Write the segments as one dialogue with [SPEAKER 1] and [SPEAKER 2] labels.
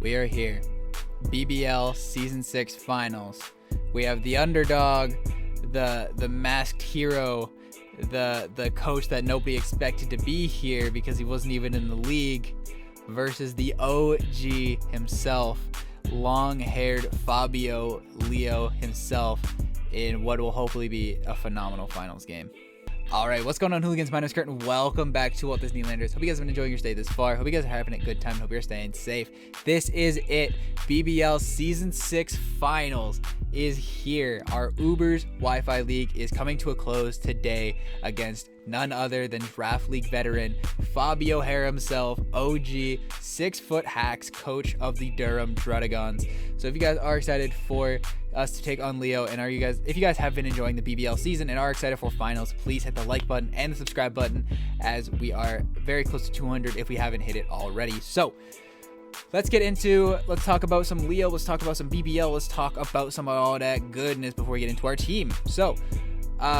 [SPEAKER 1] We are here. BBL Season 6 Finals. We have the underdog, the masked hero, the coach that nobody expected to be here because he wasn't even in the league, versus the OG himself, long-haired Fabio Leo himself, in what will hopefully be a phenomenal finals game. All right, what's going on, hooligans? My name is Kurt, and welcome back to Walt Disneylanders. Hope you guys have been enjoying your stay this far. Hope you guys are having a good time. Hope you're staying safe. This is it. BBL Season 6 Finals is here. Our Uber's Wi-Fi League is coming to a close today against none other than Draft League veteran Fabio Hair himself, OG, 6-foot hacks, coach of the Durham Druddigons. So if you guys are excited for us to take on Leo, and if you guys have been enjoying the BBL season and are excited for finals, please hit the like button and the subscribe button, as we are very close to 200 if we haven't hit it already. So let's talk about some Leo, let's talk about some BBL, let's talk about some of all that goodness before we get into our team. So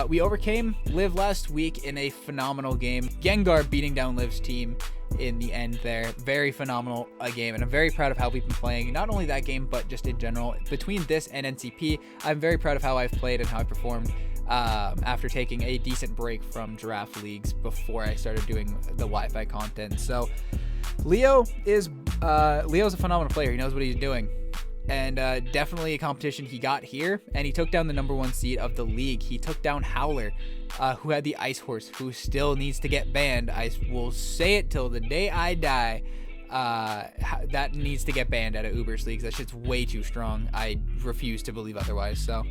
[SPEAKER 1] we overcame Liv last week in a phenomenal game. Gengar beating down Liv's team in the end there. Very phenomenal game, and I'm very proud of how we've been playing. Not only that game, but just in general. Between this and NCP, I'm very proud of how I've played and how I performed after taking a decent break from giraffe leagues before I started doing the Wi-Fi content. So Leo's a phenomenal player. He knows what he's doing. And definitely a competition he got here, and he took down the #1 seed of the league. He took down Howler, who had the Ice Horse, who still needs to get banned. I will say it till the day I die. That needs to get banned out of Uber's leagues. That shit's way too strong. I refuse to believe otherwise. So,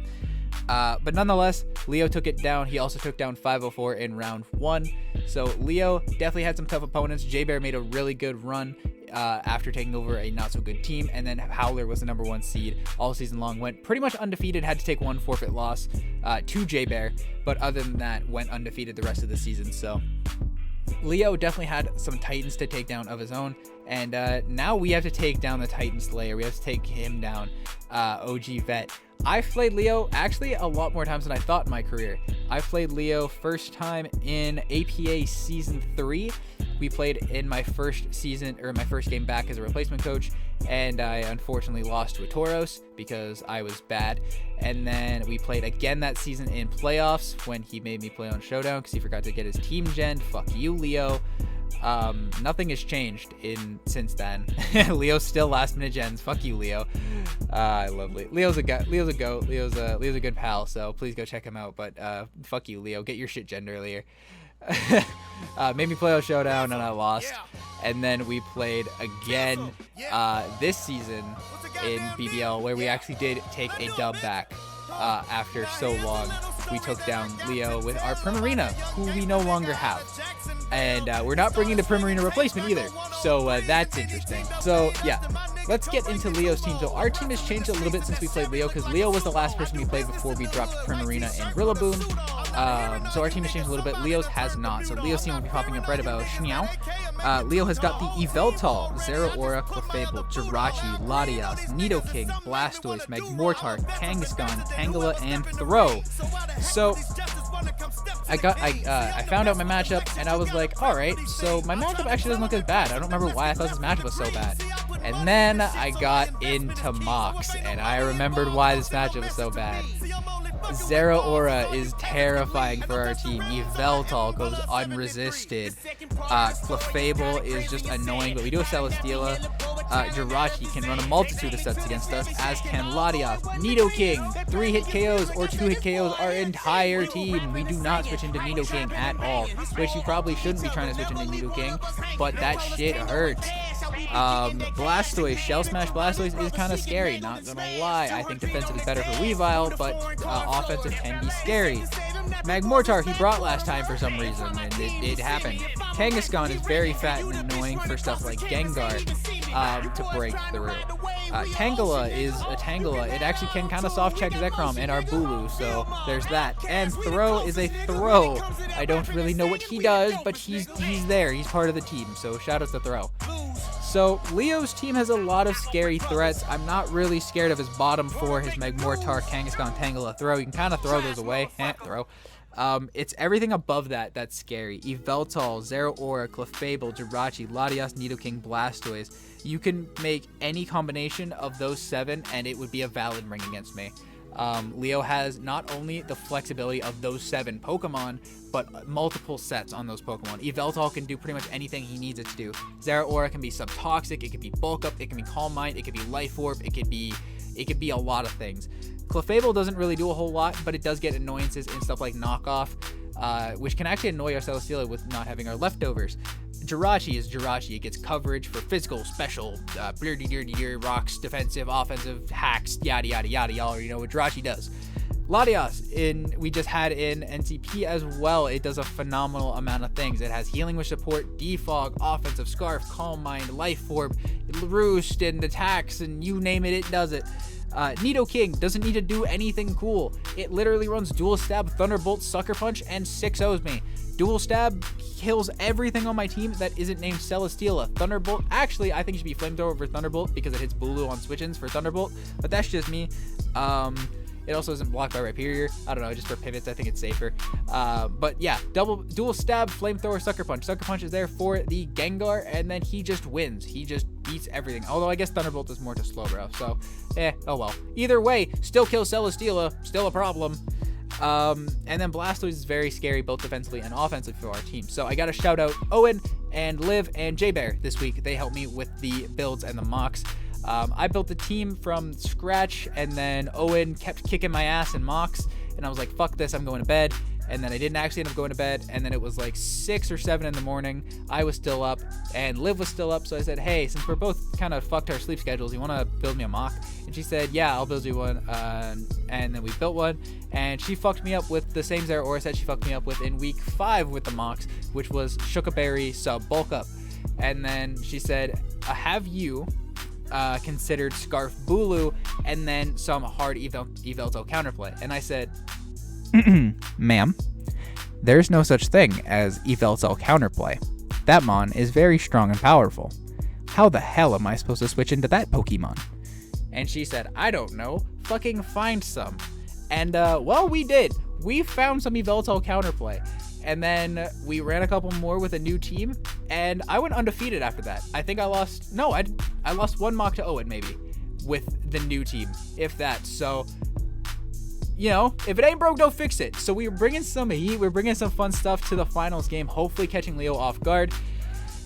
[SPEAKER 1] but nonetheless, Leo took it down. He also took down 504 in round 1. So Leo definitely had some tough opponents. J-Bear made a really good run after taking over a not so good team, and then Howler was the #1 seed all season long, went pretty much undefeated, had to take one forfeit loss to J-Bear, but other than that went undefeated the rest of the season. So Leo definitely had some Titans to take down of his own, and now we have to take down the Titan Slayer. We have to take him down, OG Vet. I've played Leo actually a lot more times than I thought in my career. I played Leo first time in APA Season 3. We played in my first season, or my first game back as a replacement coach, and I unfortunately lost to a Tauros because I was bad. And then we played again that season in playoffs when he made me play on Showdown because he forgot to get his team gen. Fuck you, Leo. Nothing has changed since then. Leo's still last minute gens. Fuck you, Leo. I love Leo. Leo's a goat. Leo's a good pal, so please go check him out. But fuck you, Leo. Get your shit gen earlier. Made me play on Showdown and I lost. And then we played again this season in BBL, where we actually did take a dub back after so long. We took down Leo with our Primarina, who we no longer have. And we're not bringing the Primarina replacement either. So that's interesting. So yeah, let's get into Leo's team. So our team has changed a little bit since we played Leo, because Leo was the last person we played before we dropped Primarina and Rillaboom. So our team has changed a little bit. Leo's has not. So Leo's team will be popping up right about Shmeow. Leo has got the YVELTAL, Zeraora, Clefable, Jirachi, Latias, Nidoking, Blastoise, Magmortar, Kangaskhan, Tangela, and Throw. So I found out my matchup, and I was like, all right, so my matchup actually doesn't look as bad. I don't remember why I thought this matchup was so bad. And then I got into Mox, and I remembered why this matchup was so bad. Zeraora is terrifying for our team. YVELTAL goes unresisted. Clefable is just annoying, but we do have Celesteela. Jirachi can run a multitude of sets against us, as can Latias. Nidoking, 3-hit KOs or 2-hit KOs our entire team. We do not switch into Nidoking at all, which you probably shouldn't be trying to switch into Nidoking, but that shit hurts. Blastoise, Shell Smash Blastoise is kind of scary, not gonna lie. I think defensive is better for Weavile, but offensive can be scary. Magmortar he brought last time for some reason, and it happened. Kangaskhan is very fat and annoying for stuff like Gengar to break through. Tangela is a Tangela. It actually can kind of soft check Zekrom and our Bulu, so there's that. And Throw is a Throw. I don't really know what he does, but he's there. He's part of the team, so shout out to Throw. So Leo's team has a lot of scary threats. I'm not really scared of his bottom 4, his Magmortar, Kangaskhan, Tangela, Throw. You can kind of throw those away. Throw. It's everything above that that's scary. YVELTAL, Zeraora, Clefable, Jirachi, Latias, Nidoking, Blastoise. You can make any combination of those 7 and it would be a valid ring against me. Leo has not only the flexibility of those 7 Pokemon, but multiple sets on those Pokemon. YVELTAL can do pretty much anything he needs it to do. Zeraora can be Subtoxic, it can be Bulk Up, it can be Calm Mind, it can be Life Orb, it could be a lot of things. Clefable doesn't really do a whole lot, but it does get annoyances and stuff like Knockoff, which can actually annoy our Celesteela with not having our leftovers. Jirachi is Jirachi. It gets coverage for physical, special, rocks, defensive, offensive, hacks, yada yada yada. Y'all already know what Jirachi does. Latias, we just had in NCP as well. It does a phenomenal amount of things. It has healing with support, defog, offensive, scarf, calm mind, life orb, roost, and attacks, and you name it, it does it. Nidoking doesn't need to do anything cool. It literally runs Dual Stab, Thunderbolt, Sucker Punch, and 6-0s me. Dual Stab kills everything on my team that isn't named Celesteela. Thunderbolt, actually, I think it should be Flamethrower over Thunderbolt because it hits Bulu on switch-ins for Thunderbolt, but that's just me. It also isn't blocked by Rhyperior. I don't know, just for pivots, I think it's safer. But yeah, Dual Stab, Flamethrower, Sucker Punch. Sucker Punch is there for the Gengar, and then he just wins. He just beats everything. Although I guess Thunderbolt is more to Slowbro, so oh well. Either way, still kills Celesteela, still a problem. And then Blastoise is very scary, both defensively and offensively for our team. So I got to shout out Owen and Liv and J-Bear this week. They helped me with the builds and the mocks. I built the team from scratch, and then Owen kept kicking my ass in mocks, and I was like, fuck this, I'm going to bed. And then I didn't actually end up going to bed, and then it was like 6 or 7 in the morning. I was still up, and Liv was still up, so I said, hey, since we're both kind of fucked our sleep schedules, you want to build me a mock? And she said, yeah, I'll build you one. And then we built one, and she fucked me up with the same Zeraora set she fucked me up with in week 5 with the mocks, which was Shukaberry sub bulk up. And then she said, have you considered Scarf Bulu and then some hard YVELTAL counterplay? And I said, ma'am, there's no such thing as YVELTAL counterplay. That mon is very strong and powerful. How the hell am I supposed to switch into that Pokemon? And she said, I don't know, fucking find some. And well, we did. We found some YVELTAL counterplay. And then we ran a couple more with a new team, and I went undefeated after that. I think I lost, no, I lost 1 mock to Owen maybe with the new team, if that. So, you know, if it ain't broke, don't fix it. So we're bringing some heat, we're bringing some fun stuff to the finals game, hopefully catching Leo off guard.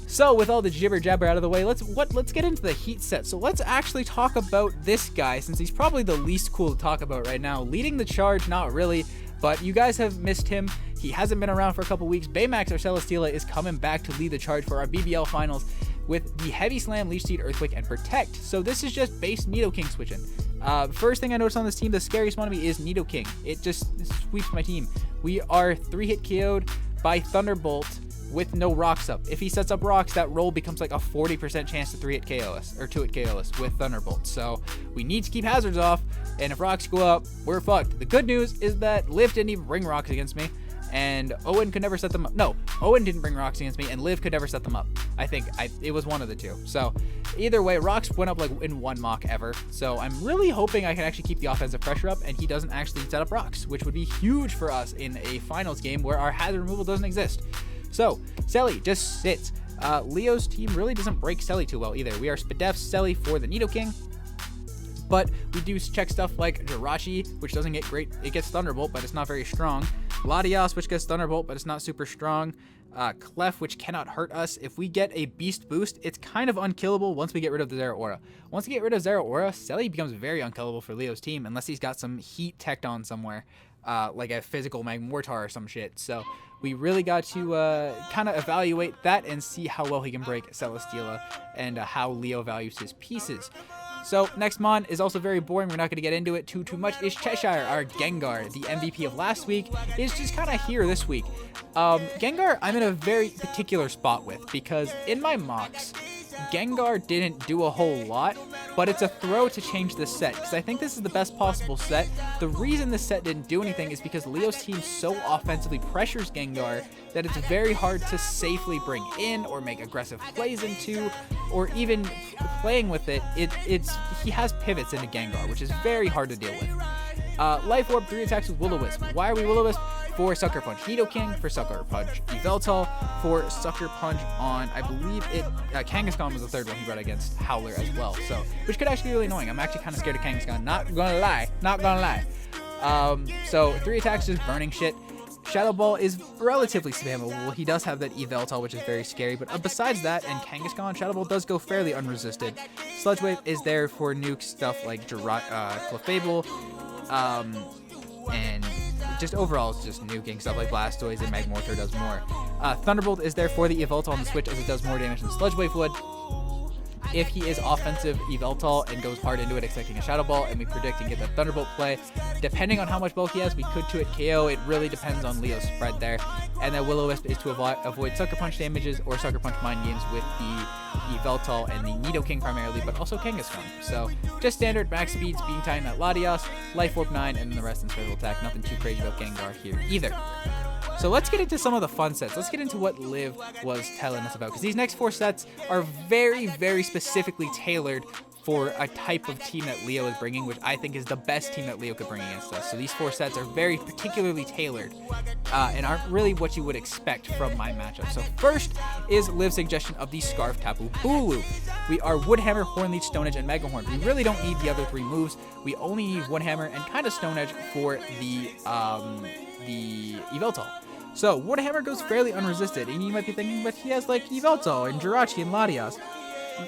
[SPEAKER 1] So with all the jibber jabber out of the way, let's get into the heat set. So let's actually talk about this guy, since he's probably the least cool to talk about right now. Leading the charge, not really, but you guys have missed him. He hasn't been around for a couple weeks. Baymax, our Celesteela, is coming back to lead the charge for our BBL finals with the Heavy Slam, Leech Seed, Earthquake, and Protect. So this is just base Nidoking switching. First thing I noticed on this team, the scariest one to me is Nidoking. It just sweeps my team. We are 3-hit KO'd by Thunderbolt with no rocks up. If he sets up rocks, that roll becomes like a 40% chance to 3-hit KO us, or 2-hit KO us with Thunderbolt. So we need to keep hazards off, and if rocks go up, we're fucked. The good news is that Liv didn't even bring rocks against me, and Owen could never set them up. No, Owen didn't bring rocks against me, and Liv could never set them up. I think it was one of the two. So either way, rocks went up like in 1 mock ever. So I'm really hoping I can actually keep the offensive pressure up, and he doesn't actually set up rocks, which would be huge for us in a finals game where our hazard removal doesn't exist. So Selly just sits. Leo's team really doesn't break Selly too well either. We are Spadef Selly for the Nidoking, but we do check stuff like Jirachi, which doesn't get great. It gets Thunderbolt, but it's not very strong. Latias, which gets Thunderbolt, but it's not super strong. Clef, which cannot hurt us. If we get a Beast Boost, it's kind of unkillable once we get rid of the Zeraora. Once we get rid of Zeraora, Selly becomes very unkillable for Leo's team, unless he's got some heat teched on somewhere, like a physical Magmortar or some shit. So we really got to kind of evaluate that and see how well he can break Celesteela and how Leo values his pieces. So next mon is also very boring. We're not going to get into it too much. Is Cheshire, our Gengar, the MVP of last week, is just kind of here this week. Gengar, I'm in a very particular spot with, because in my mocks, Gengar didn't do a whole lot, but it's a throw to change the set, because I think this is the best possible set. The reason this set didn't do anything is because Leo's team so offensively pressures Gengar that it's very hard to safely bring in or make aggressive plays into, or even playing with it. He has pivots into Gengar, which is very hard to deal with. Life Orb, 3 attacks with Will-O-Wisp. Why are we Will-O-Wisp? for Sucker Punch Nidoking, for Sucker Punch YVELTAL, for Sucker Punch on, I believe it, Kangaskhan was the third one he brought against Howler as well, so, which could actually be really annoying. I'm actually kind of scared of Kangaskhan, not gonna lie. So 3 attacks, just burning shit. Shadow Ball is relatively spammable. He does have that YVELTAL, which is very scary, but besides that, and Kangaskhan, Shadow Ball does go fairly unresisted. Sludge Wave is there for nuke stuff like Clefable, and just overall it's just nuking stuff like Blastoise, and Magmortar does more. Thunderbolt is there for the YVELTAL on the switch, as it does more damage than Sludge Wave would. If he is offensive YVELTAL and goes hard into it expecting a Shadow Ball, and we predict and get that Thunderbolt play, depending on how much bulk he has, we could 2-hit KO. It really depends on Leo's spread there. And then Will-O-Wisp is to avoid Sucker Punch damages or Sucker Punch Mind Games with the YVELTAL and the Nidoking primarily, but also Kangaskhan. So just standard max speed, Beam Titan at Latias, Life Orb 9, and then the rest in special attack. Nothing too crazy about Gengar here either. So let's get into some of the fun sets. Let's get into what Liv was telling us about, because these next 4 sets are very, very specifically tailored for a type of team that Leo is bringing, which I think is the best team that Leo could bring against us. So these 4 sets are very particularly tailored and aren't really what you would expect from my matchup. So first is Liv's suggestion of the Scarf Tapu Bulu. We are Wood Hammer, Horn Leech, Stone Edge, and Mega Horn. We really don't need the other 3 moves. We only need Wood Hammer and kind of Stone Edge for the YVELTAL. So Wood Hammer goes fairly unresisted, and you might be thinking, but he has like YVELTAL and Jirachi and Latias.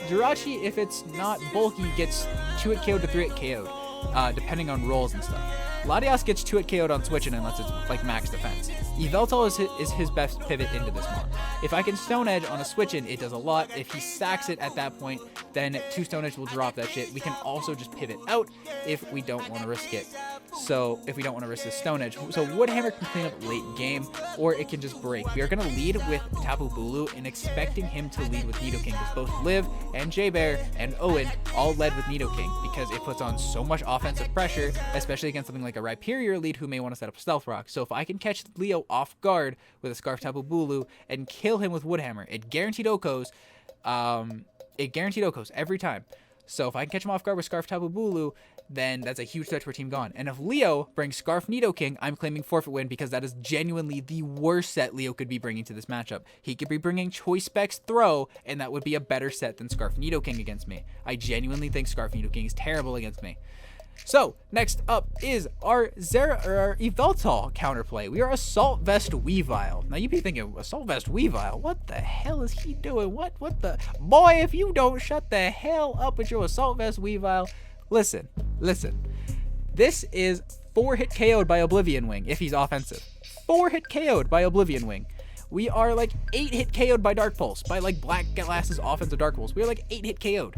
[SPEAKER 1] Jirachi, if it's not bulky, gets 2-hit KO'd to 3-hit KO'd, depending on rolls and stuff. Latias gets 2-hit KO'd on switching unless it's like max defense. YVELTAL is his best pivot into this mod. If I can Stone Edge on a switch-in, it does a lot. If he sacks it at that point, then 2 Stone Edge will drop that shit. We can also just pivot out if we don't want to risk it. So if we don't want to risk the Stone Edge. So Wood Hammer can clean up late game, or it can just break. We are going to lead with Tapu Bulu and expecting him to lead with Nidoking, because both Liv and J-Bear and Owen all led with Nidoking, because it puts on so much offensive pressure, especially against something like a Rhyperior lead who may want to set up Stealth Rock. So if I can catch Leo off guard with a Scarf Tapu Bulu and kill him with Wood Hammer, it guaranteed Okos. Every time. So if I can catch him off guard with Scarf Tapu Bulu, then that's a huge threat for Team Gone. And if Leo brings Scarf Nidoking, I'm claiming forfeit win, because that is genuinely the worst set Leo could be bringing to this matchup. He could be bringing Choice Specs Throw, and that would be a better set than Scarf Nidoking against me. I genuinely think Scarf Nidoking is terrible against me. So, next up is our YVELTAL counterplay. We are Assault Vest Weavile. Now, you'd be thinking, Assault Vest Weavile? What the hell is he doing? What the? Boy, if you don't shut the hell up with your Assault Vest Weavile. Listen. This is 4-hit KO'd by Oblivion Wing if he's offensive. 4-hit KO'd by Oblivion Wing. We are like 8-hit KO'd by Dark Pulse, by like Black Glass's offensive Dark Pulse. We are like 8-hit KO'd.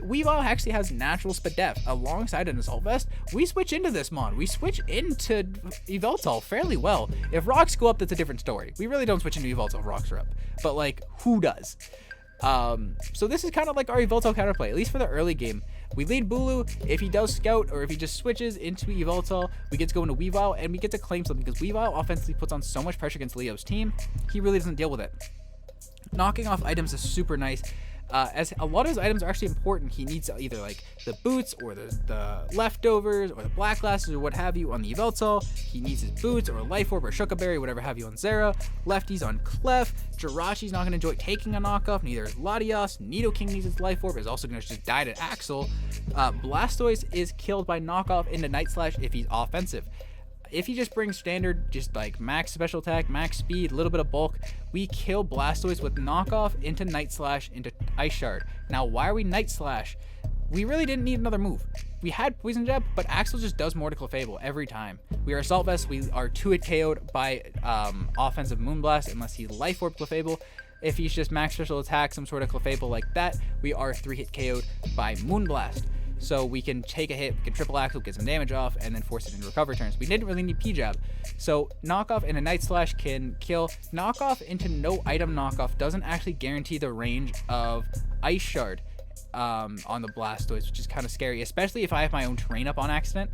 [SPEAKER 1] Weavile actually has natural Spadef alongside an Assault Vest. We switch into this mod. We switch into YVELTAL fairly well. If rocks go up, that's a different story. We really don't switch into YVELTAL if rocks are up. But like, who does? So this is kind of like our YVELTAL counterplay, at least for the early game. We lead Bulu. If he does scout, or if he just switches into YVELTAL, we get to go into Weavile, and we get to claim something, because Weavile offensively puts on so much pressure against Leo's team. He really doesn't deal with it. Knocking off items is super nice. As a lot of his items are actually important. He needs either like the boots or the leftovers or the black glasses or what have you on the YVELTAL. He needs his boots or a Life Orb or Shuckaberry, whatever have you on Zera. Lefties on Clef. Jirachi's not going to enjoy taking a knockoff. Neither is Latias. Nidoking needs his Life Orb. Is also going to just die to Axel. Blastoise is killed by knockoff into Night Slash if he's offensive. If he just brings standard, just like max special attack, max speed, a little bit of bulk, we kill Blastoise with knockoff into Night Slash into Ice Shard. Now, why are we Night Slash? We really didn't need another move. We had Poison Jab, but Axel just does more to Clefable every time. We are Assault Vest. We are 2-hit KO'd by offensive Moonblast unless he's Life Orb Clefable. If he's just max special attack, some sort of Clefable like that, we are 3-hit KO'd by Moonblast. So we can take a hit, we can triple axle, get some damage off, and then force it into recover turns. We didn't really need P-Jab. So knockoff into Night Slash can kill. Knockoff into no item knockoff doesn't actually guarantee the range of Ice Shard on the Blastoise, which is kind of scary, especially if I have my own terrain up on accident.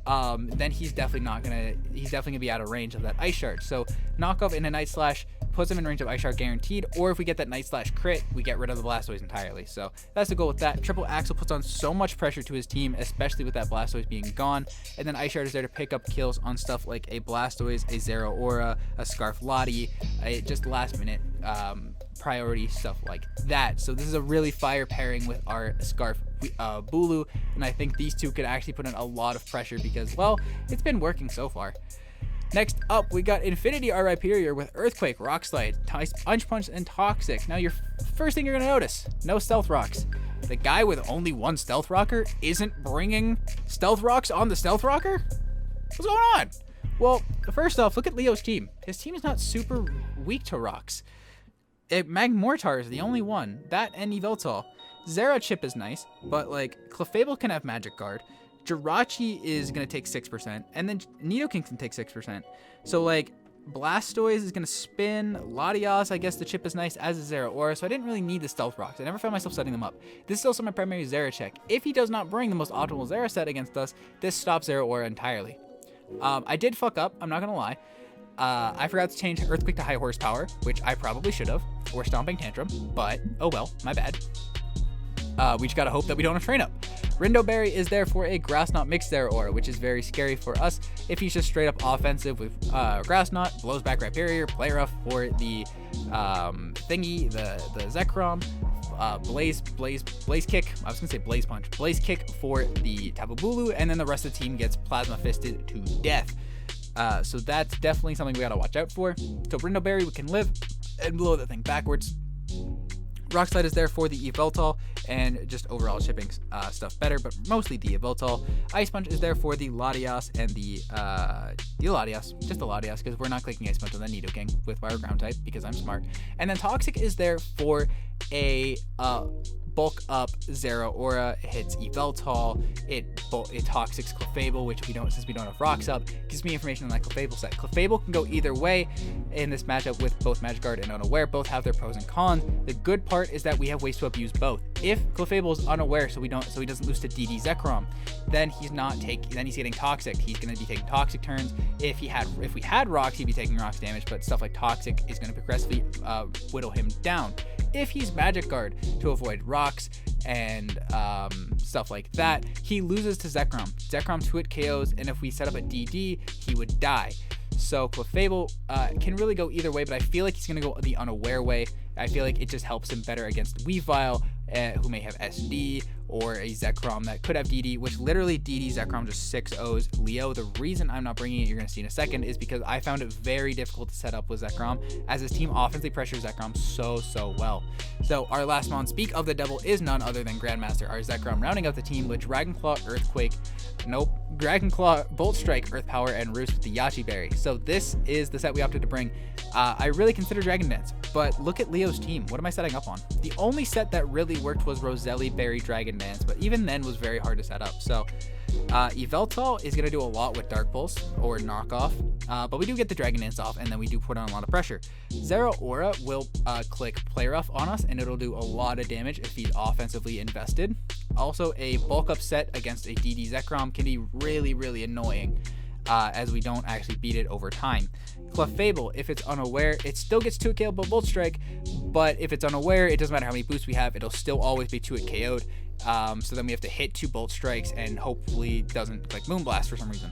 [SPEAKER 1] then he's definitely gonna be out of range of that Ice Shard. So knockoff in a Night Slash puts him in range of Ice Shard guaranteed, or if we get that Night Slash crit, we get rid of the Blastoise entirely. So that's the goal with that. Triple Axle puts on so much pressure to his team, especially with that Blastoise being gone, and then Ice Shard is there to pick up kills on stuff like a Blastoise, a Zeraora, a Scarf Lottie, just last minute priority stuff like that. So this is a really fire pairing with our Scarf Bulu, and I think these two could actually put in a lot of pressure because, well, it's been working so far. Next up, we got Infinity R. Rhyperior with Earthquake, Rock Slide, Punch Punch, and Toxic. Now, your first thing you're going to notice, no Stealth Rocks. The guy with only one Stealth Rocker isn't bringing Stealth Rocks on the Stealth Rocker? What's going on? Well, first off, look at Leo's team. His team is not super weak to rocks. Magmortar is the only one. That and YVELTAL. Zerachip is nice, but like Clefable can have Magic Guard. Jirachi is going to take 6%, and then Nidoking can take 6%. So, like, Blastoise is going to spin. Latias, I guess the chip is nice, as is Zeraora, so I didn't really need the Stealth Rocks. I never found myself setting them up. This is also my primary Zera check. If he does not bring the most optimal Zera set against us, this stops Zeraora entirely. I did fuck up, I'm not going to lie. I forgot to change Earthquake to High Horsepower, which I probably should have, or Stomping Tantrum, but oh well, my bad. We just gotta hope that we don't have Train Up. Rindoberry is there for a Grass Knot Mixed Zeraora, which is very scary for us if he's just straight up offensive with Grass Knot, blows back Rhyperior, Play Rough for the thingy, the Zekrom, Blaze Kick, I was gonna say Blaze Punch, Blaze Kick for the Tapu Bulu, and then the rest of the team gets Plasma Fisted to death. So that's definitely something we gotta watch out for. So Rindoberry, we can live and blow that thing backwards. Rock Slide is there for the YVELTAL and just overall shipping stuff better, but mostly the YVELTAL. Ice Punch is there for the Latias and the Latias, just the Latias, because we're not clicking Ice Punch on the Nidoking with Fire Ground type because I'm smart. And then Toxic is there for a bulk up Zeraora. It hits YVELTAL. It Toxics Clefable, which since we don't have rocks up, gives me information on that Clefable set. Clefable can go either way in this matchup with both Magic Guard and Unaware. Both have their pros and cons. The good part is that we have ways to abuse both. If Clefable is unaware, so he doesn't lose to DD Zekrom, then he's getting Toxic. He's going to be taking Toxic turns. If we had rocks, he'd be taking rocks damage, but stuff like Toxic is going to progressively whittle him down. If he's Magic Guard to avoid rocks and stuff like that, he loses to Zekrom. Zekrom 2-hit KOs, and if we set up a DD, he would die. So Clefable can really go either way, but I feel like he's going to go the Unaware way. I feel like it just helps him better against Weavile, who may have SD, or a Zekrom that could have DD, which literally DD Zekrom just 6-0s Leo. The reason I'm not bringing it, you're going to see in a second, is because I found it very difficult to set up with Zekrom, as his team offensively pressures Zekrom so well. So our last mon, speak of the devil, is none other than Grandmaster, our Zekrom, rounding out the team with Dragonclaw, Earthquake, Dragonclaw, Bolt Strike, Earth Power, and Roost with the Yachi Berry. So this is the set we opted to bring. I really consider Dragon Dance, but look at Leo's team. What am I setting up on? The only set that really worked was Roselli, Berry, Dragon Dance, but even then was very hard to set up. So YVELTAL is going to do a lot with Dark Pulse or Knockoff, but we do get the Dragon Dance off, and then we do put on a lot of pressure. Zeraora will click Play Rough on us, and it'll do a lot of damage if he's offensively invested. Also, a bulk up set against a DD Zekrom can be really annoying, as we don't actually beat it over time. Clefable, if it's unaware, it still gets 2-hit KO'd by Bolt Strike, but if it's unaware, it doesn't matter how many boosts we have, it'll still always be 2-hit KO'd. So then we have to hit 2 Bolt Strikes and hopefully doesn't click Moonblast for some reason.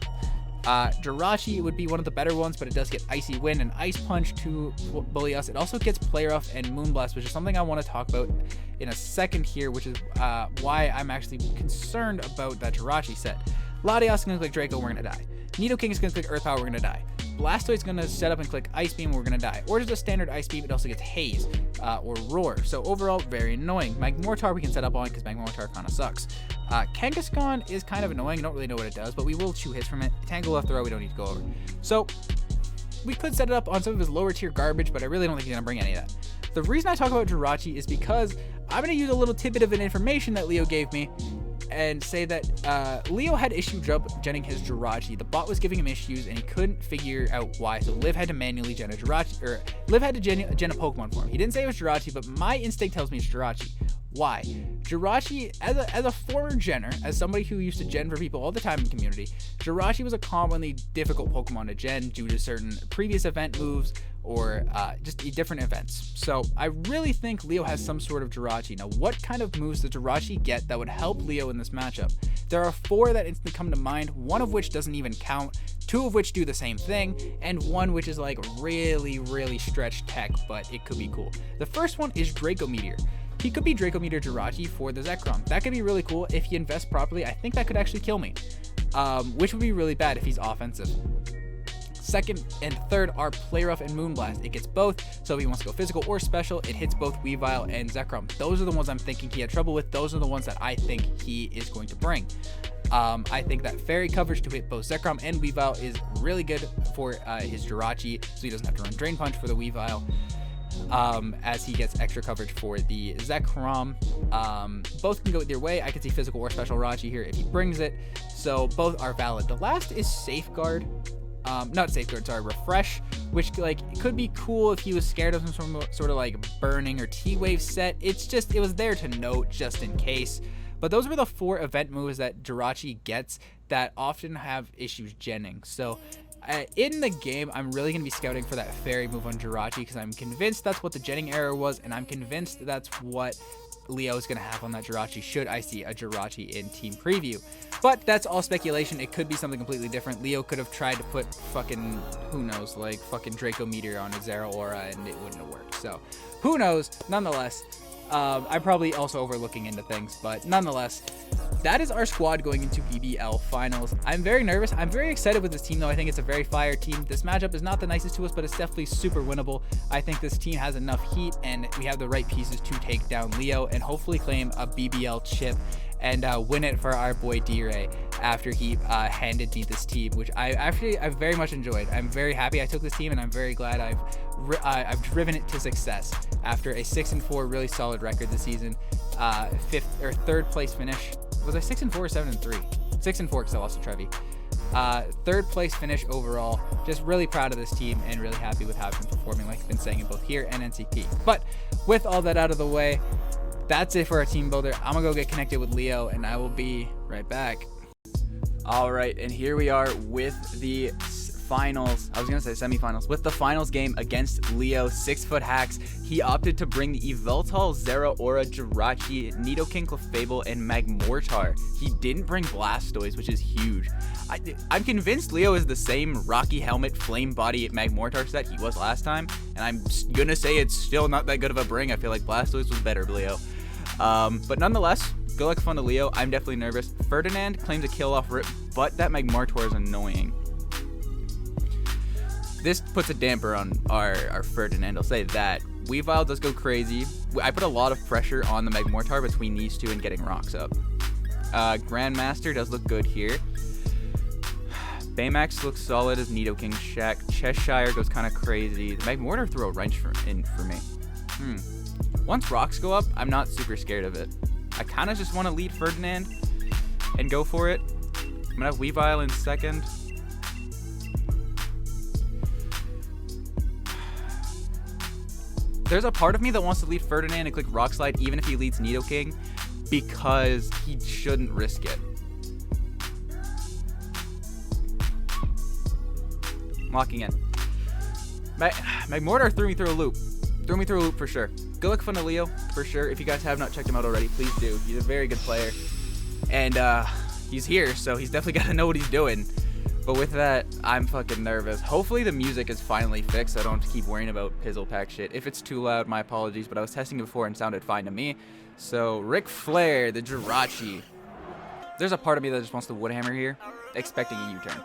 [SPEAKER 1] Jirachi would be one of the better ones, but it does get Icy Wind and Ice Punch to bully us. It also gets Play Rough and Moonblast, which is something I want to talk about in a second here, which is why I'm actually concerned about that Jirachi set. Latias is going to click Draco, we're going to die. Nidoking is going to click Earth Power, we're going to die. Blastoise is going to set up and click Ice Beam, we're going to die. Or just a standard Ice Beam, it also gets Haze or Roar. So overall, very annoying. Magmortar we can set up on because Magmortar kind of sucks. Kangaskhan is kind of annoying, I don't really know what it does, but we will chew hits from it. Tangle Left Throw, we don't need to go over. So we could set it up on some of his lower tier garbage, but I really don't think he's going to bring any of that. The reason I talk about Jirachi is because I'm going to use a little tidbit of an information that Leo gave me and say that Leo had issue genning his Jirachi. The bot was giving him issues and he couldn't figure out why, so Liv had to manually gen a Jirachi, or Liv had to gen a Pokemon for him. He didn't say it was Jirachi, but my instinct tells me it's Jirachi. Why? Jirachi, as a former genner, as somebody who used to gen for people all the time in community, Jirachi was a commonly difficult Pokemon to gen due to certain previous event moves or just different events. So I really think Leo has some sort of Jirachi. Now, what kind of moves does Jirachi get that would help Leo in this matchup? There are 4 that instantly come to mind, 1 of which doesn't even count, 2 of which do the same thing, and 1 which is like really stretched tech, but it could be cool. The first one is Draco Meteor. He could be Draco Meteor Jirachi for the Zekrom. That could be really cool if you invest properly. I think that could actually kill me, which would be really bad if he's offensive. Second and third are Play Rough and Moonblast. It gets both, so if he wants to go physical or special, it hits both Weavile and Zekrom. Those are the ones I'm thinking he had trouble with. Those are the ones that I think he is going to bring. I think that Fairy coverage to hit both Zekrom and Weavile is really good for his Jirachi, so he doesn't have to run Drain Punch for the Weavile. As he gets extra coverage for the Zekrom. Both can go either way. I could see physical or special Rachi here if he brings it, so both are valid. The last is Safeguard. Not Safeguard, sorry, Refresh, which like could be cool if he was scared of some sort of like burning or T-Wave set. It was there to note just in case. But those were the 4 event moves that Jirachi gets that often have issues genning. So in the game, I'm really going to be scouting for that Fairy move on Jirachi because I'm convinced that's what the genning error was, and I'm convinced that's what Leo is going to have on that Jirachi should I see a Jirachi in team preview. But that's all speculation. It could be something completely different. Leo could have tried to put fucking, who knows, like fucking Draco Meteor on his Zeraora and it wouldn't have worked. So who knows? Nonetheless, I'm probably also overlooking into things, but nonetheless, that is our squad going into BBL finals. I'm very nervous. I'm very excited with this team, though. I think it's a very fire team. This matchup is not the nicest to us, but it's definitely super winnable. I think this team has enough heat, and we have the right pieces to take down Leo and hopefully claim a BBL chip and win it for our boy D-Ray after he handed me this team, which I very much enjoyed. I'm very happy I took this team, and I'm very glad I've driven it to success after a 6-4 really solid record this season. 3rd place finish. Was I 6-4 or 7-3? 6-4 because I lost to Trevi. 3rd place finish overall. Just really proud of this team and really happy with how it's been performing, like I've been saying in both here and NCP. But with all that out of the way, that's it for our team builder. I'm gonna go get connected with Leo and I will be right back. All right, and here we are with the finals. I was gonna say semifinals. With the finals game against Leo, 6-foot hacks. He opted to bring the YVELTAL, Zeraora, Jirachi, Nidoking, Clefable, and Magmortar. He didn't bring Blastoise, which is huge. I'm convinced Leo is the same Rocky Helmet, Flame Body, Magmortar set he was last time, and I'm gonna say it's still not that good of a bring. I feel like Blastoise was better, Leo. But nonetheless, good luck fun to Leo. I'm definitely nervous. Ferdinand claims a kill off rip, but that Magmortar is annoying. This puts a damper on our Ferdinand, I'll say that. Weavile does go crazy. I put a lot of pressure on the Magmortar between these two and getting rocks up. Grandmaster does look good here. Baymax looks solid as Nidoking Shack. Cheshire goes kind of crazy. The Magmortar threw a wrench in for me. Once rocks go up, I'm not super scared of it. I kind of just want to lead Ferdinand and go for it. I'm going to have Weavile in second. There's a part of me that wants to lead Ferdinand and click Rock Slide even if he leads Nidoking because he shouldn't risk it. Locking in. Magmortar threw me through a loop. Threw me through a loop for sure. Good luck fun to Leo, for sure. If you guys have not checked him out already, please do. He's a very good player. And he's here, so he's definitely got to know what he's doing. But with that, I'm fucking nervous. Hopefully the music is finally fixed. I don't have to keep worrying about Pizzle Pack shit. If it's too loud, my apologies, but I was testing it before and sounded fine to me. So, Ric Flair, the Jirachi. There's a part of me that just wants to Woodhammer here, expecting a U-turn.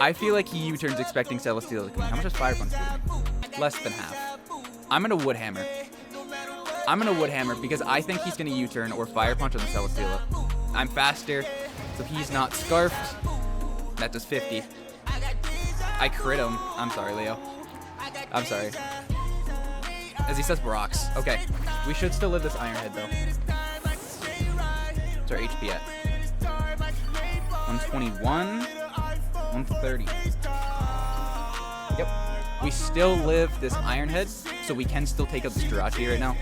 [SPEAKER 1] I feel like he U-turns expecting Celesteela to come in. How much does Fire Punch do? Less than half. I'm going to Woodhammer. I'm going to Woodhammer because I think he's going to U-turn or Fire Punch on the Celesteela. I'm faster, so he's not Scarfed. That does 50. I crit him. I'm sorry, Leo. I'm sorry. As he says, Brox. Okay. We should still live this Iron Head, though. What's our HP at? 121. 130. Yep. We still live this Iron Head.
[SPEAKER 2] so we can still take out this Jirachi right now.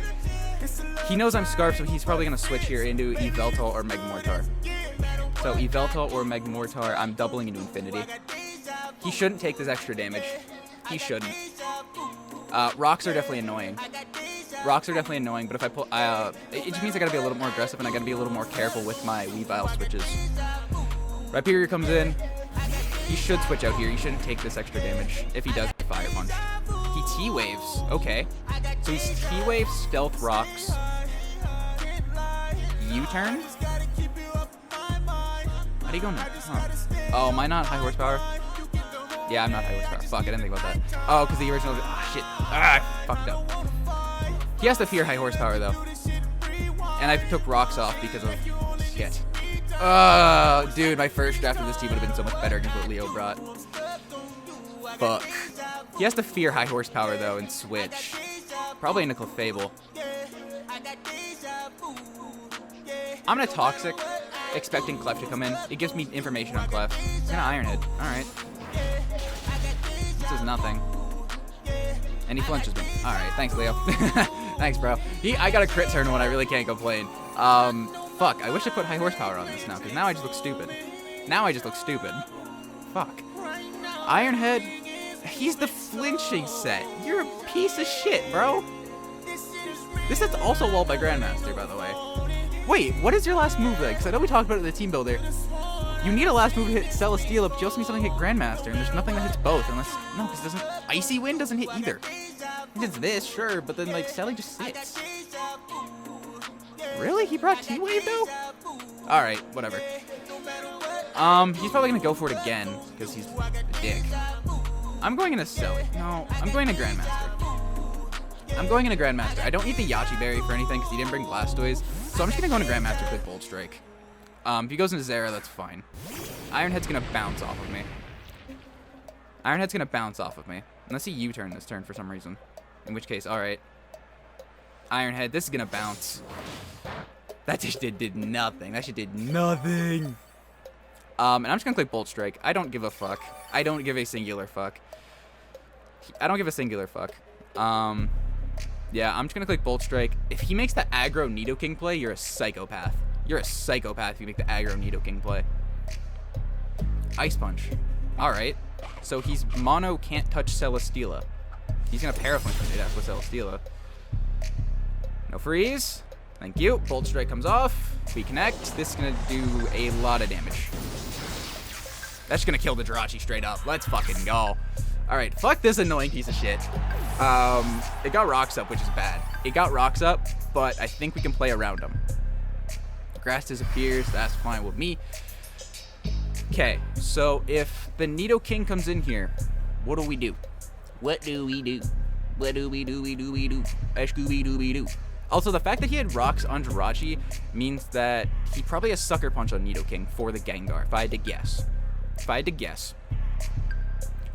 [SPEAKER 2] He knows I'm Scarf, so he's probably going to switch here into YVELTAL or Megmortar. So YVELTAL or Megmortar, I'm doubling into Infinity. He shouldn't take this extra damage. He shouldn't. Rocks are definitely annoying. Rocks are definitely annoying, but if I pull... it just means I gotta be a little more aggressive, and I gotta be a little more careful with my Weavile switches. Rhyperior comes in. He should switch out here. He shouldn't take this extra damage if he does Fire Punch. He T-Waves. Okay. So he's T-Wave, Stealth Rocks. U-turn? How do you go now? Huh. Oh, am I not high horsepower? Yeah, I'm not high horsepower. Fuck, I didn't think about that. Oh, because the original... Ah, shit. Ah, I fucked up. He has to fear high horsepower, though. And I took Rocks off because of... Shit. Dude, my first draft of this team would have been so much better than what Leo brought. Fuck. He has to fear high horsepower, though, and switch. Probably into Clefable. I'm gonna Toxic, expecting Clef to come in. It gives me information on Clef. It's gonna Iron Head. Alright. This is nothing. And he flinches me. Alright, thanks, Leo. Thanks, bro. I got a crit turn when I really can't complain. Fuck, I wish I put high horsepower on this now, because now I just look stupid. Now I just look stupid. Fuck. Iron Head, he's the flinching set. You're a piece of shit, bro. This set's also walled by Grandmaster, by the way. Wait, what is your last move then? Because I know we talked about it in the team builder. You need a last move to hit Celesteela, but you also need something to hit Grandmaster, and there's nothing that hits both, unless... No, because it doesn't... Icy Wind doesn't hit either. It hits this, sure, but then, like, Sally just sits. Really? He brought T-Wave, though? Alright, whatever. He's probably gonna go for it again, because he's a dick. I'm going into Sally. No, I'm going to Grandmaster. I'm going into Grandmaster. I don't need the Yachi Berry for anything, because he didn't bring Blastoise, so I'm just gonna go into Grandmaster with Bolt Strike. If he goes into Zera, that's fine. Iron Head's gonna bounce off of me. Iron Head's gonna bounce off of me. Unless he U-turn this turn for some reason. In which case, alright. Iron Head, this is gonna bounce. That just did nothing. That shit did nothing. And I'm just gonna click Bolt Strike. I don't give a fuck. I don't give a singular fuck. I don't give a singular fuck. Yeah, I'm just gonna click Bolt Strike. If he makes the aggro Nidoking play, you're a psychopath. You're a psychopath if you make the aggro Nidoking play. Ice Punch. Alright. So he's mono, can't touch Celesteela. He's gonna Parapunch me to death with Celesteela. No freeze. Thank you. Bolt Strike comes off. We connect. This is gonna do a lot of damage. That's gonna kill the Jirachi straight up. Let's fucking go. Alright, fuck this annoying piece of shit. It got Rocks up, which is bad. It got Rocks up, but I think we can play around him. Grass disappears. That's fine with me. Okay, so if the Nidoking comes in here, what do we do? What do we do? What do we do? We do. Scooby-Dooby-Doo. Also, the fact that he had Rocks on Jirachi means that he probably has Sucker Punch on Nidoking for the Gengar, if I had to guess.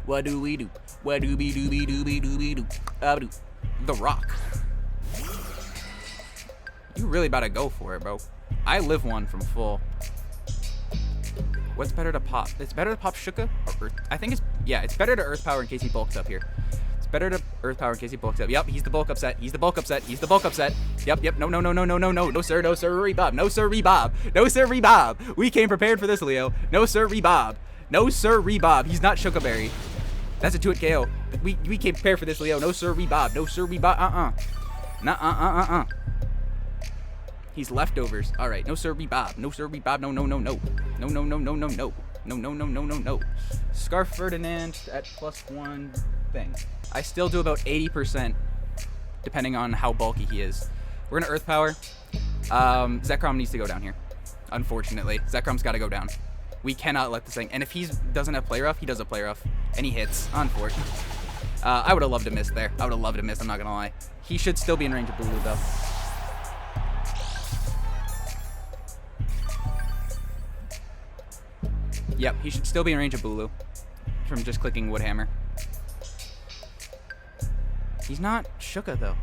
[SPEAKER 2] What do we do? What do we do? The Rock. You really about to go for it, bro. I live one from full. What's better to pop? It's better to pop Shuka or Earth? I think it's... Yeah, it's better to Earth Power in case he bulks up here. It's better to Earth Power in case he bulks up. Yep, he's the bulk upset. Yep. No, sir, Rebob. No, sir, Rebob. We came prepared for this, Leo. No, sir, Rebob. He's not Shuka Berry. That's a 2-hit KO. We came prepared for this, Leo. No, sir, Rebob. He's leftovers. All right. No, sir, Rebob. No. Scarf Ferdinand at +1 thing. I still do about 80%, depending on how bulky he is. We're gonna Earth Power. Zekrom needs to go down here. Unfortunately, Zekrom's got to go down. We cannot let this thing. And if he doesn't have Play Rough, he does a Play Rough, and he hits. Unfortunately. I would have loved to miss there. I'm not gonna lie. He should still be in range of Bulu though. Yep, he should still be in range of Bulu from just clicking Woodhammer. He's not Shuka, though.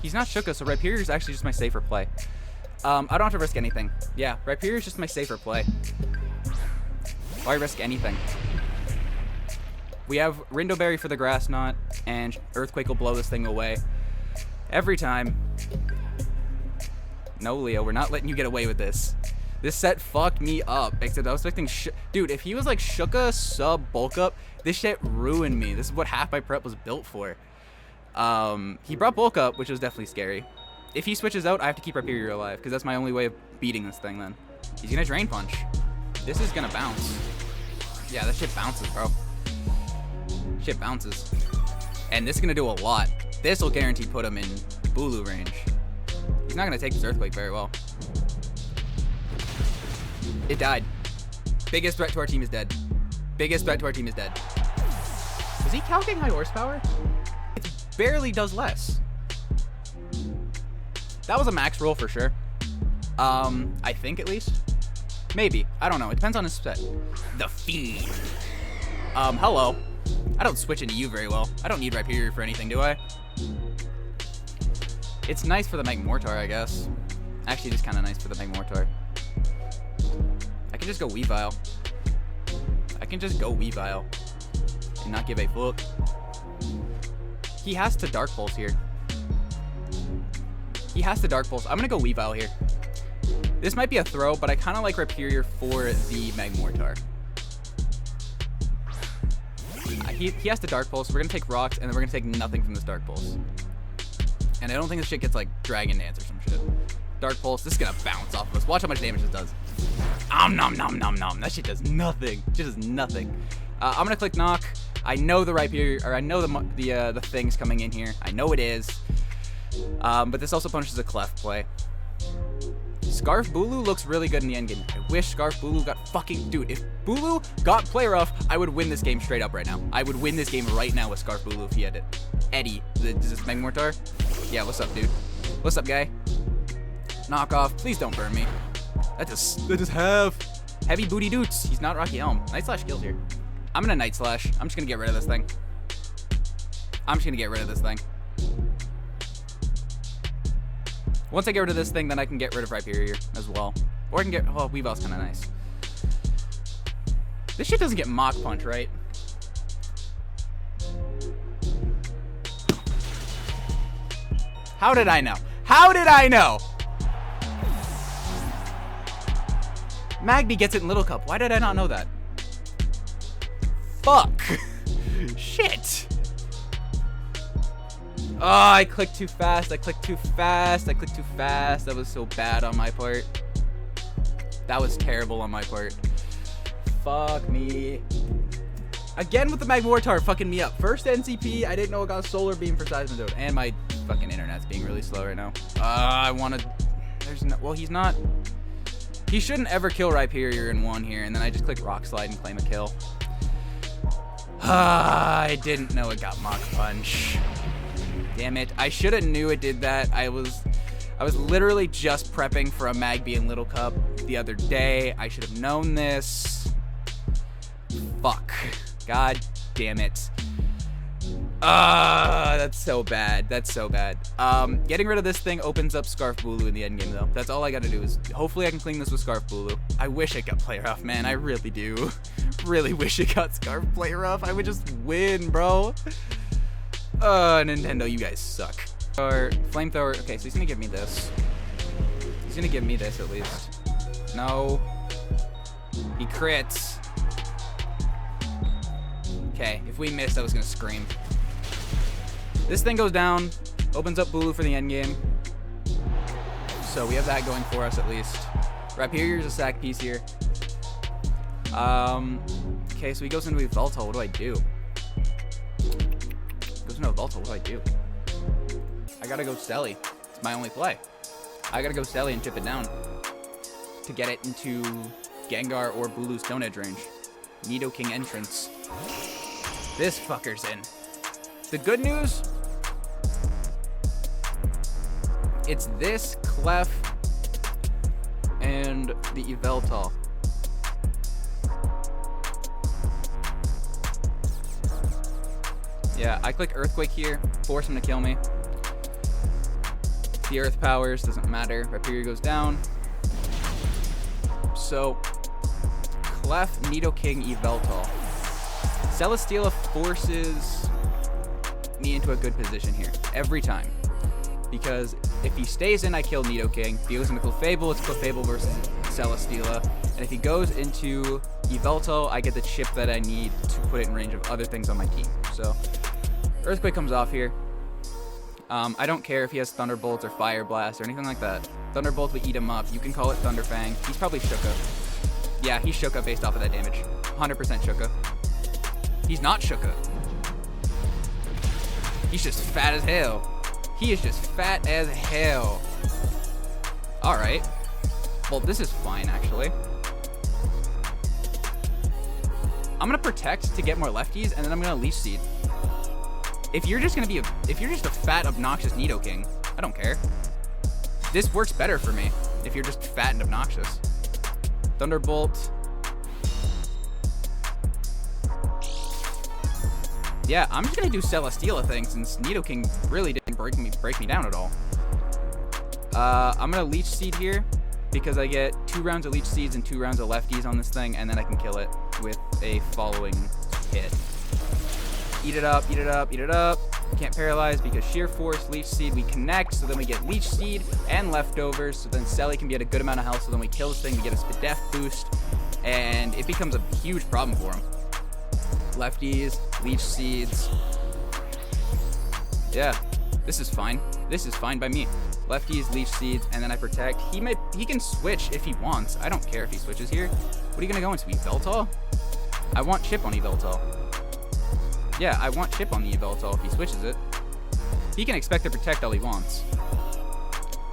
[SPEAKER 2] He's not Shuka, so Rhyperior is actually just my safer play. I don't have to risk anything. Yeah, Rhyperior is just my safer play. Why risk anything? We have Rindoberry for the Grass Knot, and Earthquake will blow this thing away. Every time. No, Leo, we're not letting you get away with this. This set fucked me up, except I was expecting dude, if he was like Shuka sub bulk up, this shit ruined me. This is what half my prep was built for. He brought bulk up, which was definitely scary. If he switches out, I have to keep Rhyperior alive, because that's my only way of beating this thing then. He's gonna Drain Punch. This is gonna bounce. Yeah, that shit bounces, bro. Shit bounces. And this is gonna do a lot. This will guarantee put him in Bulu range. He's not gonna take this Earthquake very well. It died. Biggest threat to our team is dead. Biggest threat to our team is dead. Is he calcing high horsepower? It barely does less. That was a max roll for sure. I think at least. Maybe. I don't know. It depends on his set. The Fiend. Hello. I don't switch into you very well. I don't need Rhyperior for anything, do I? It's nice for the Magmortar, I guess. Actually, just kind of nice for the Magmortar. I can just go Weavile. I can just go Weavile and not give a fuck. He has to Dark Pulse here. He has to Dark Pulse. I'm going to go Weavile here. This might be a throw, but I kind of like Rhyperior for the Magmortar. He has to Dark Pulse. We're going to take Rocks, and then we're going to take nothing from this Dark Pulse. And I don't think this shit gets like Dragon Dance or some shit. Dark Pulse, this is going to bounce off of us. Watch how much damage this does. Nom nom nom nom. That shit does nothing. Just does nothing. I'm going to click Knock. I know the Rhyperior, or I know the thing's coming in here. I know it is. But this also punishes a Clef play. Scarf Bulu looks really good in the endgame. I wish Scarf Bulu got fucking... Dude, if Bulu got Play Rough, I would win this game straight up right now. I would win this game right now with Scarf Bulu if he had it. Eddie, is this Magmortar? Yeah, what's up, dude? What's up, guy? Knock off. Please don't burn me. That just have heavy booty doots. He's not Rocky Elm. Night Slash kills here. I'm gonna Night Slash. I'm just gonna get rid of this thing. Once I get rid of this thing, then I can get rid of Rhyperior as well. Or I can get... Oh, Weavile's kind of nice. This shit doesn't get Mach Punch, right? How did I know? How did I know? Magby gets it in Little Cup. Why did I not know that? Fuck. Shit. Oh, I clicked too fast. That was so bad on my part. That was terrible on my part. Fuck me. Again with the Magmortar fucking me up. First NCP, I didn't know it got Solar Beam for Seismitoad. And my fucking internet's being really slow right now. I wanted... There's no... Well, he's not... He shouldn't ever kill Rhyperior in one here. And then I just click Rock Slide and claim a kill. I didn't know it got Mach Punch. Damn it. I should have knew it did that. I was literally just prepping for a Magby in Little Cup the other day. I should have known this. Fuck. God damn it. That's so bad. Getting rid of this thing opens up Scarf Bulu in the endgame, though. That's all I gotta do is... Hopefully I can clean this with Scarf Bulu. I wish it got Play Rough, man. I really do. Really wish it got Scarf Play Rough. I would just win, bro. Nintendo, you guys suck. Or Flamethrower. Okay, so he's gonna give me this. He's gonna give me this at least. No. He crits. Okay, if we missed, I was gonna scream. This thing goes down, opens up Bulu for the endgame. So we have that going for us at least. Rhyperior's a sack piece here. Okay, so he goes into YVELTAL. What do I do? No, Volta, what do I do? I gotta go Stelly. It's my only play. I gotta go Stelly and chip it down to get it into Gengar or Bulu's Stone Edge range. Nidoking entrance. This fucker's in. The good news, it's this, Clef, and the YVELTAL. Yeah, I click Earthquake here, force him to kill me. The Earth powers, doesn't matter. Rhyperior goes down. So, Clef, Nidoking, YVELTAL. Celesteela forces me into a good position here, every time. because if he stays in, I kill Nidoking. If he goes into Clefable, it's Clefable versus Celesteela. And if he goes into YVELTAL, I get the chip that I need to put it in range of other things on my team. So Earthquake comes off here. I don't care if he has Thunderbolt or Fire Blast or anything like that. Thunderbolt would eat him up. You can call it Thunderfang. He's probably Shook Up. Yeah, he's Shook Up based off of that damage. 100% Shook Up. He's not Shook Up. He's just fat as hell. He is just fat as hell. Alright. Well, this is fine, actually. I'm gonna protect to get more lefties, and then I'm gonna Leech Seed. If you're just a fat, obnoxious Nidoking, I don't care. This works better for me if you're just fat and obnoxious. Thunderbolt. Yeah, I'm just gonna do Celesteela thing since Nidoking really didn't break me down at all. I'm gonna Leech Seed here because I get 2 rounds of Leech Seeds and 2 rounds of lefties on this thing, and then I can kill it with a following hit. Eat it up, eat it up, eat it up. Can't paralyze because Sheer Force, Leech Seed, we connect, so then we get Leech Seed and leftovers, so then Selly can be at a good amount of health, so then we kill this thing, we get a Spadef boost, and it becomes a huge problem for him. Lefties, Leech Seeds. Yeah, this is fine. This is fine by me. Lefties, Leech Seeds, and then I protect. He can switch if he wants. I don't care if he switches here. What are you gonna go into, YVELTAL? I want chip on YVELTAL. Yeah, I want chip on the YVELTAL if he switches it. He can expect to protect all he wants.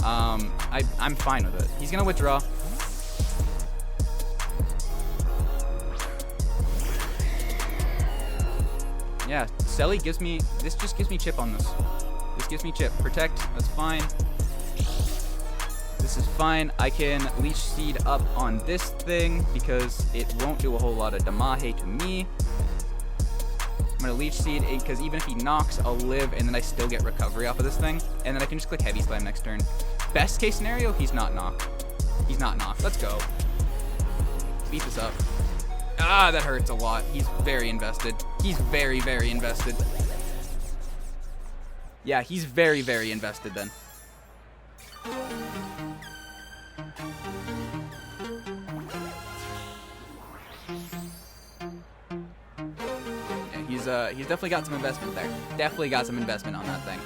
[SPEAKER 2] I'm fine with it. He's gonna withdraw. Yeah, Selly gives me, this just gives me chip on this. This gives me chip. Protect, that's fine. This is fine. I can Leech Seed up on this thing because it won't do a whole lot of damage to me. I'm gonna Leech Seed because even if he knocks, I'll live and then I still get recovery off of this thing. And then I can just click Heavy Slam next turn. Best case scenario, he's not knocked. He's not knocked. Let's go. Beat this up. Ah, that hurts a lot. He's very invested. He's very, very invested. Yeah, he's very, very invested then. Yeah, he's definitely got some investment there. Definitely got some investment on that thing.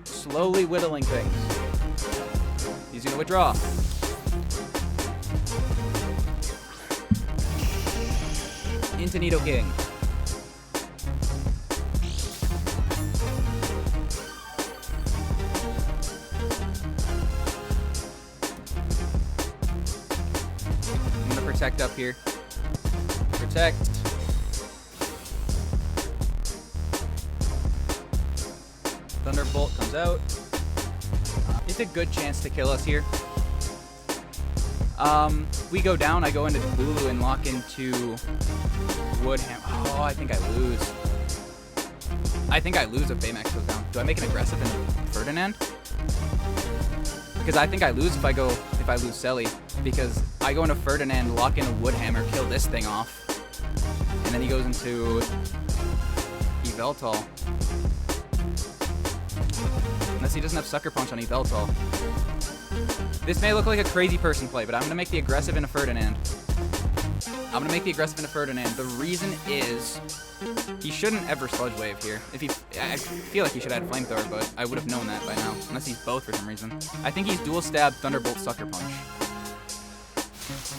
[SPEAKER 2] Slowly whittling things. He's gonna withdraw. Into Nidoking. I'm gonna protect up here. Protect. Thunderbolt comes out. It's a good chance to kill us here. We go down, I go into Bulu and lock into Woodhammer. Oh, I think I lose. I think I lose if Baymax goes down. Do I make an aggressive in Ferdinand? Because I think I lose if I lose Selly. Because I go into Ferdinand, lock in a Woodhammer, kill this thing off. And then he goes into YVELTAL. Unless he doesn't have Sucker Punch on YVELTAL. This may look like a crazy person play, but I'm going to make the aggressive into Ferdinand. I'm going to make the aggressive into Ferdinand. The reason is he shouldn't ever Sludge Wave here. I feel like he should have had Flamethrower, but I would have known that by now. Unless he's both for some reason. I think he's Dual Stab, Thunderbolt, Sucker Punch.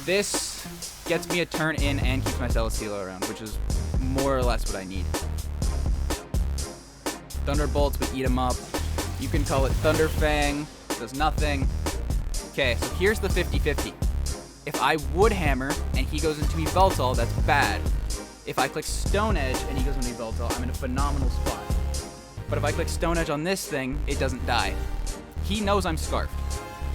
[SPEAKER 2] This gets me a turn in and keeps my Celesteela around, which is more or less what I need. Thunderbolts would eat him up. You can call it Thunderfang. Does nothing. Okay, so here's the 50-50. If I Woodhammer and he goes into YVELTAL, that's bad. If I click Stone Edge and he goes into YVELTAL, I'm in a phenomenal spot. But if I click Stone Edge on this thing, it doesn't die. He knows I'm Scarfed.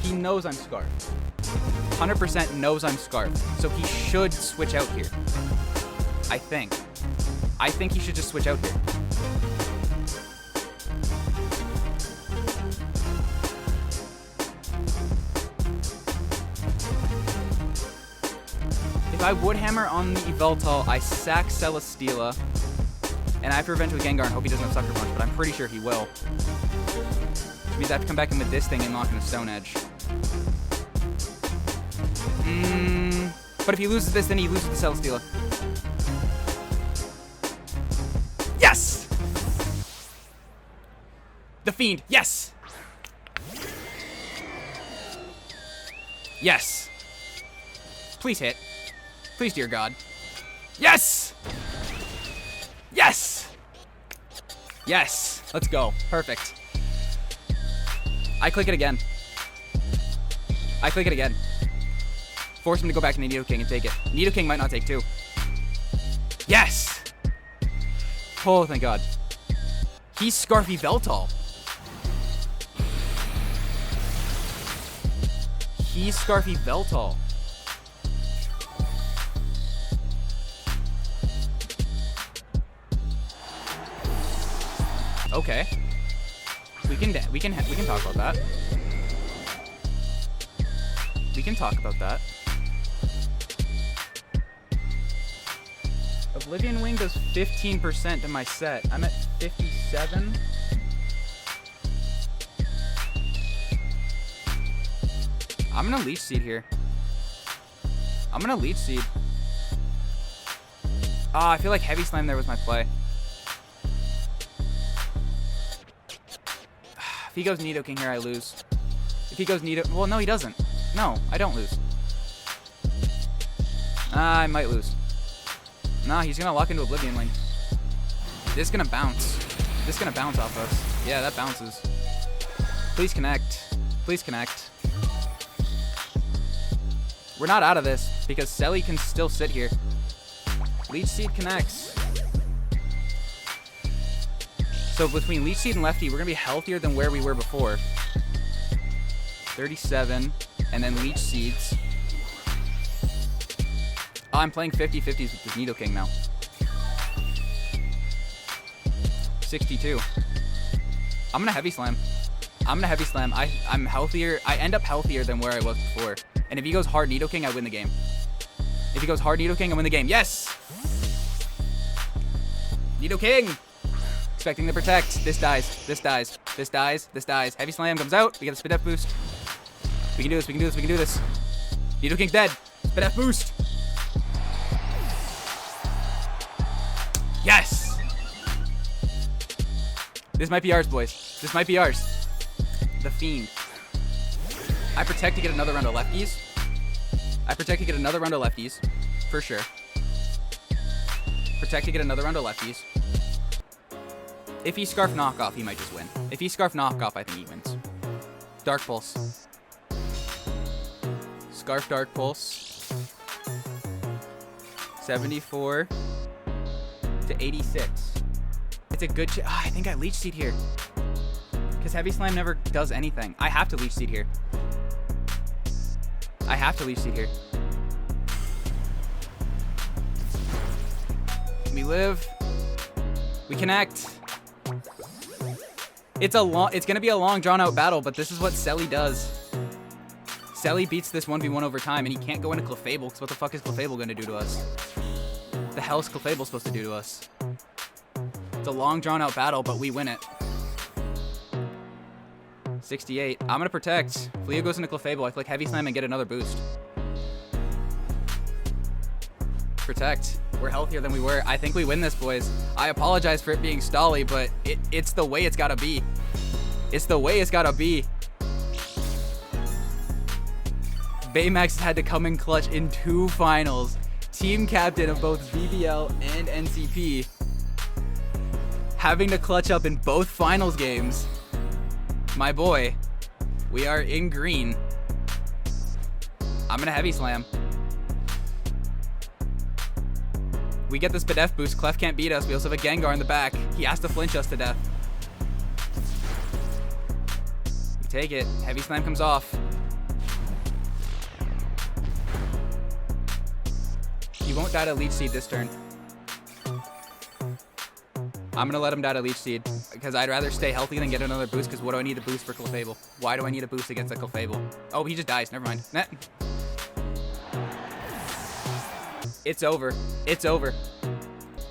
[SPEAKER 2] He knows I'm Scarfed. 100% knows I'm Scarfed. So he should switch out here. I think. I think he should just switch out here. If I Woodhammer on the YVELTAL, I sack Celesteela, and I have to Revenge with Gengar and hope he doesn't have Sucker Punch, but I'm pretty sure he will. means I have to come back in with this thing and lock in a Stone Edge. But if he loses this, then he loses the Celesteela. Yes! The Fiend, yes! Yes. Please hit. Please, dear God. Yes! Yes! Yes! Let's go. Perfect. I click it again. I click it again. Force him to go back to Nidoking and take it. Nidoking might not take 2. Yes! Oh, thank God. He's Scarfy Veltal. He's Scarfy Veltal. Okay. We can talk about that. We can talk about that. Oblivion Wing does 15% to my set. I'm at 57. I'm gonna Leech Seed here. I'm gonna Leech Seed. I feel like Heavy Slam there was my play. If he goes Nidoking here, I lose. If he goes Nido... Well, no, he doesn't. No, I don't lose. I might lose. Nah, he's gonna lock into Oblivion Wing. This is gonna bounce. This is gonna bounce off us. Yeah, that bounces. Please connect. Please connect. We're not out of this because Selly can still sit here. Leech Seed connects. So between Leech Seed and Lefty, we're gonna be healthier than where we were before. 37, and then Leech Seeds. Oh, I'm playing 50-50s with this Nidoking now. 62. I'm gonna Heavy Slam. I'm gonna Heavy Slam. I'm healthier. I end up healthier than where I was before. And if he goes hard Nidoking, I win the game. If he goes hard Nidoking, I win the game. Yes! Nidoking! Expecting to protect. This dies. This dies. This dies. This dies. Heavy Slam comes out. We get a Spit F boost. We can do this. We can do this. We can do this. Nidoking's dead. Spit F boost. Yes! This might be ours, boys. This might be ours. The Fiend. I protect to get another round of lefties. I protect to get another round of lefties. For sure. Protect to get another round of lefties. If he Scarf Knockoff, he might just win. If he Scarf Knockoff, I think he wins. Dark Pulse. Scarf Dark Pulse. 74 to 86. It's a good I think I Leech Seed here. Because Heavy Slam never does anything. I have to Leech Seed here. I have to Leech Seed here. We live. We connect. It's gonna be a long drawn out battle, but this is what Selly does. Selly beats this 1v1 over time, and he can't go into Clefable, because what the fuck is Clefable gonna do to us? The hell is Clefable supposed to do to us? It's a long drawn out battle, but we win it. 68. I'm gonna protect. If Leo goes into Clefable, I click Heavy Slam and get another boost. Protect. We're healthier than we were. I think we win this, boys. I apologize for it being stally, but it's the way it's gotta be. It's the way it's gotta be. Baymax had to come in clutch in 2 finals. Team captain of both BBL and NCP. Having to clutch up in both finals games. My boy, we are in green. I'm gonna Heavy Slam. We get this Spit boost. Clef can't beat us. We also have a Gengar in the back. He has to flinch us to death. We take it. Heavy Slam comes off. He won't die to Leech Seed this turn. I'm going to let him die to Leech Seed because I'd rather stay healthy than get another boost because what do I need a boost for Clefable? Why do I need a boost against a Clefable? Oh, he just dies. Never mind. Nah. It's over. It's over.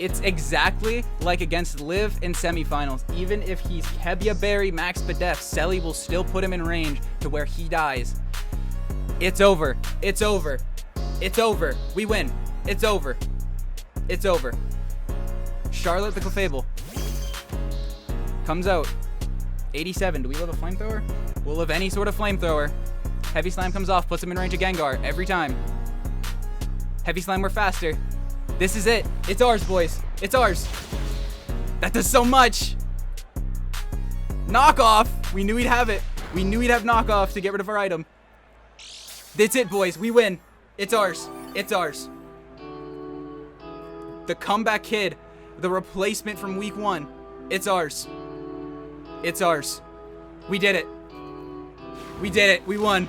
[SPEAKER 2] It's exactly like against Liv in semifinals. Even if he's Kebia Berry, Max Badef, Selly will still put him in range to where he dies. It's over. It's over. It's over. We win. It's over. It's over. Charlotte the Clefable comes out. 87. Do we live a flamethrower? We'll live any sort of flamethrower. Heavy Slam comes off, puts him in range of Gengar every time. Heavy Slam, we're faster. This is it. It's ours, boys. It's ours. That does so much. Knockoff. We knew we'd have it. We knew we'd have knockoff to get rid of our item. That's it, boys. We win. It's ours. It's ours. The comeback kid. The replacement from week 1. It's ours. It's ours. We did it. We did it. We won.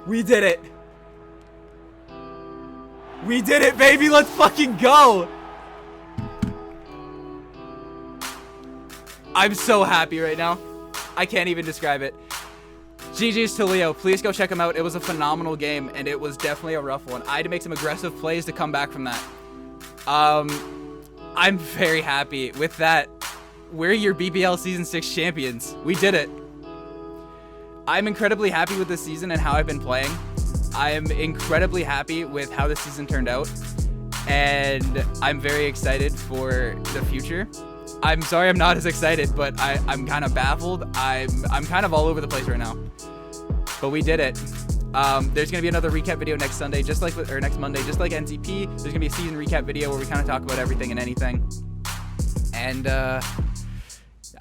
[SPEAKER 2] We did it. We did it, baby. Let's fucking go. I'm so happy right now. I can't even describe it. GG's to Leo. Please go check him out. It was a phenomenal game, and it was definitely a rough one. I had to make some aggressive plays to come back from that. I'm very happy with that. We're your BBL Season 6 champions. We did it. I'm incredibly happy with this season and how I've been playing. I am incredibly happy with how the season turned out, and I'm very excited for the future. I'm sorry I'm not as excited, but I'm kind of baffled. I'm kind of all over the place right now. But we did it. There's gonna be another recap video next Sunday, next Monday, just like NCP. There's gonna be a season recap video where we kind of talk about everything and anything. And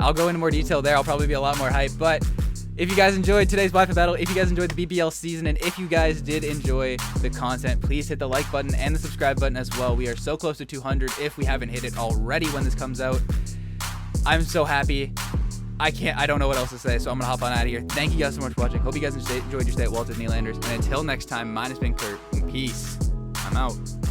[SPEAKER 2] I'll go into more detail there. I'll probably be a lot more hype. But if you guys enjoyed today's Wi-Fi battle, if you guys enjoyed the BBL season, and if you guys did enjoy the content, please hit the like button and the subscribe button as well. We are so close to 200 if we haven't hit it already when this comes out. I'm so happy. I don't know what else to say, so I'm gonna hop on out of here. Thank you guys so much for watching. Hope you guys enjoyed your stay at Walt Disney Landers. And until next time, mine has been Kurt. Peace. I'm out.